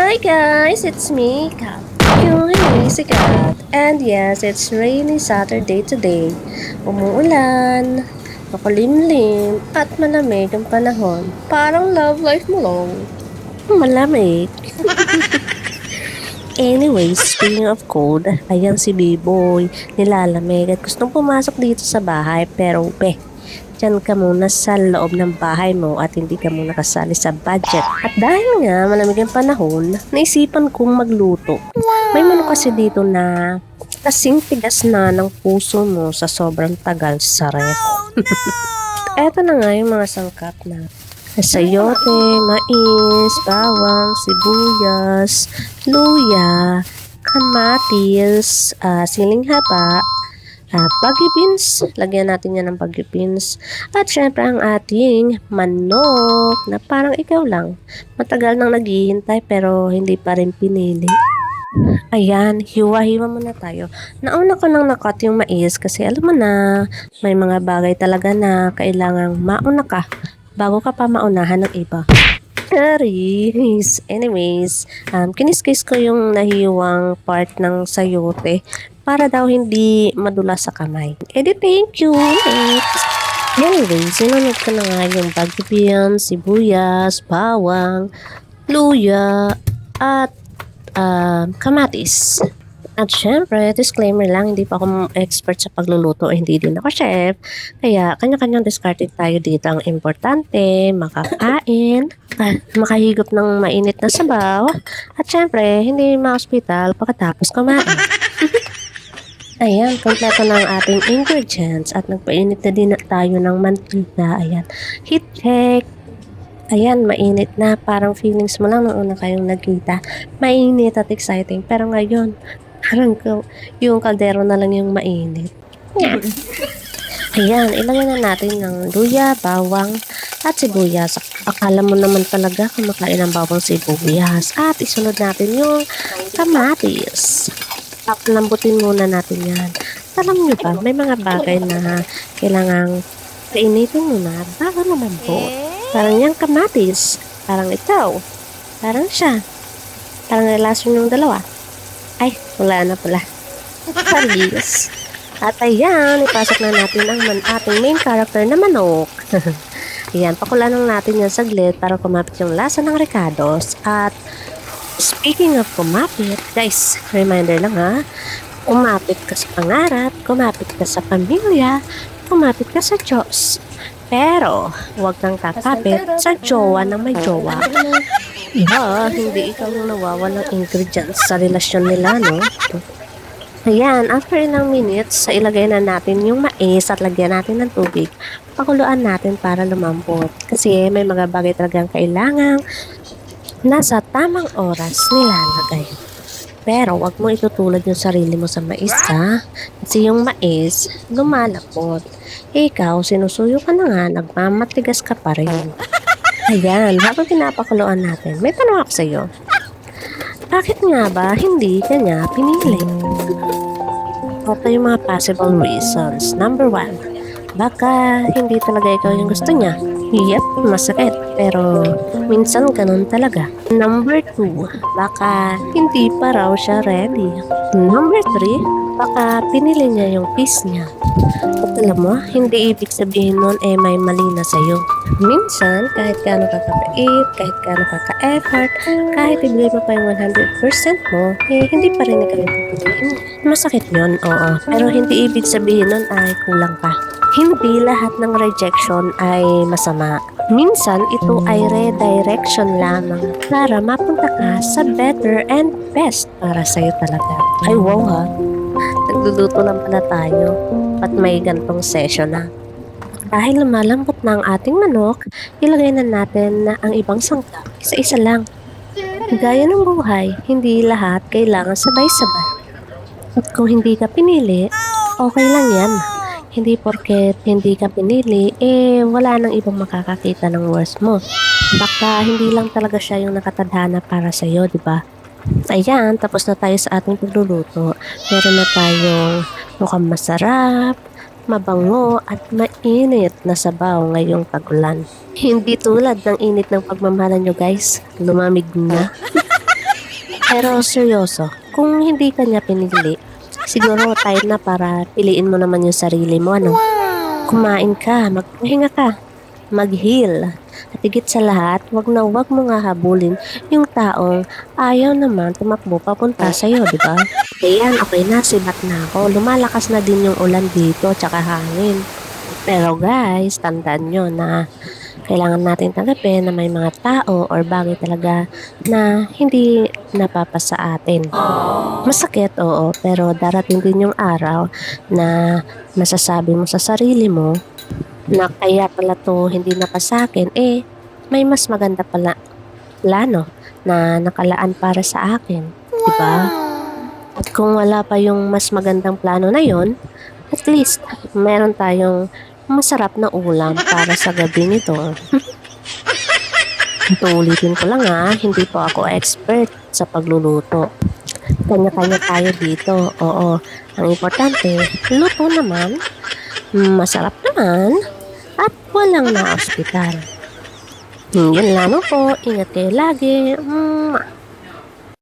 Hi guys, it's me, Kat. Yung hindi si Kat. And yes, it's rainy Saturday today. Umuulan, makulimlim, at malamig ang panahon. Parang love life mo lang. Malamig. Anyways, speaking of cold, ayan si B-Boy, nilalamig at gustong pumasok dito sa bahay pero dyan ka muna sa loob ng bahay mo at hindi ka muna kasali sa budget. At dahil nga malamig ang panahon, naisipan kong magluto. May manok kasi dito na kasing tigas na ng puso mo sa sobrang tagal sa ref. Eto na nga yung mga sangkap na sayote, mais, bawang, sibuyas, luya, kamatis, siling haba, baggy beans, lagyan natin yan ng baggy beans. At syempre ang ating manok na parang ikaw lang. Matagal nang naghihintay pero hindi pa rin pinili. Ayan, hiwa-hiwa muna tayo. Nauna ko lang na-cut yung mais kasi alam mo na, may mga bagay talaga na kailangang mauna ka bago ka pa maunahan ng iba. Anyways, kiniskis ko yung nahiwang part ng sayote para daw hindi madula sa kamay. Thank you. Next. Anyways, sinunod ko na nga yung baggy beans, sibuyas, bawang, luya, at kamatis. At syempre, disclaimer lang, hindi pa ako expert sa pagluluto, hindi din ako chef. Kaya, kanya-kanyang discarded tayo dito. Ang importante, makakain, makahigop ng mainit na sabaw, at syempre, hindi ma-hospital pagkatapos kumain. Ayan, kompleto na ang ating ingredients at nagpainit na din tayo ng mantika. Ayan, heat check. Ayan, mainit na. Parang feelings mo lang nung una kayong nagkita. Mainit at exciting. Pero ngayon, parang yung kaldero na lang yung mainit. Ayan, ilagay na natin ng luya, bawang, at sibuyas. Akala mo naman talaga kumakain ng bawang sibuyas. At isunod natin yung kamatis. Lambutin muna natin yan. Alam niyo ba, may mga bagay na kailangang kainitin muna bago lumambot. Parang yung kamatis, parang ikaw, parang siya, parang relasyon yung dalawa. Ay, wala na pala. Paris. At ayan, ipasok na natin ang ating main character na manok. Ayan, pakulan lang natin yan saglit para kumapit yung lasa ng ricados. At speaking of kumapit, guys, reminder lang ha, kumapit ka sa pangarap, kumapit ka sa pamilya, kumapit ka sa Diyos. Pero, huwag kang kakapit sa jowa ng may jowa. Hindi ikaw yung nawawalang ingredients sa relasyon nila, no? Ayan, after ilang minutes, ilagay na natin yung mais at lagyan natin ng tubig. Pakuluan natin para lumambot. Kasi may mga bagay talagang kailangang nasa tamang oras nilalagay. Pero wag mo itutulad yung sarili mo sa mais ha. Kasi yung mais, lumalapot. Ikaw, sinusuyo ka na nga, nagmamatigas ka pa rin. Ayan, habang pinapakuluan natin, may tanong ako sa'yo. Bakit nga ba hindi ka niya pinili? Ito yung mga possible reasons. Number 1, baka hindi talaga ikaw yung gusto niya. Yep, masakit. Pero minsan ganun talaga. Number 2, baka hindi pa raw siya ready. Number 3, baka pinili niya yung peace niya. At alam mo, hindi ibig sabihin nun may mali na sa'yo. Minsan, kahit gaano ka kapait, kahit gaano ka ka-effort, kahit ibigay mo pa yung 100% mo, hindi pa rin ikaw yung pipiliin. Masakit yun, oo. Pero hindi ibig sabihin nun ay kulang ka. Hindi lahat ng rejection ay masama. Minsan, ito ay redirection lamang para mapunta ka sa better and best para sa'yo talaga. Ay wow ha, nagluluto lang pala tayo. At may gantong session na. Dahil lumalambot na ang ating manok, ilagay na natin na ang ibang sangkap isa-isa lang. Gaya ng buhay, hindi lahat kailangan sabay-sabay. At kung hindi ka pinili, okay lang yan. Hindi porket hindi ka pinili, wala nang ibang makakakita ng worst mo. Baka hindi lang talaga siya yung nakatadhana para sa'yo, di ba? Ayan, tapos na tayo sa ating pagluluto. Meron na tayong mukhang masarap, mabango at mainit na sabaw ngayong tag-ulan. Hindi tulad ng init ng pagmamahalan nyo guys, lumamig na. Pero seryoso, kung hindi ka niya pinili, siguro time na para piliin mo naman yung sarili mo, ano? Kumain ka, magpahinga ka, mag-heal. At higit sa lahat, wag na wag mo nga habulin yung taong ayaw naman tumakbo papunta sa'yo, di ba? Ayan, okay na, sibat na ako. Lumalakas na din yung ulan dito, tsaka hangin. Pero guys, tandaan nyo na kailangan natin tanggapin na may mga tao or bagay talaga na hindi napapasa atin. Masakit, oo, pero darating din yung araw na masasabi mo sa sarili mo na kaya pala to hindi napasakin, may mas maganda pala plano na nakalaan para sa akin, di ba? At kung wala pa yung mas magandang plano na yon, at least meron tayong masarap na ulam para sa gabi nito. Ito ulitin ko lang hindi po ako expert sa pagluluto. Kanya-kanya tayo dito, oo. Ang importante, luto naman, masarap naman, at walang na-ospital. Yun lamang po, ingat kayo lagi.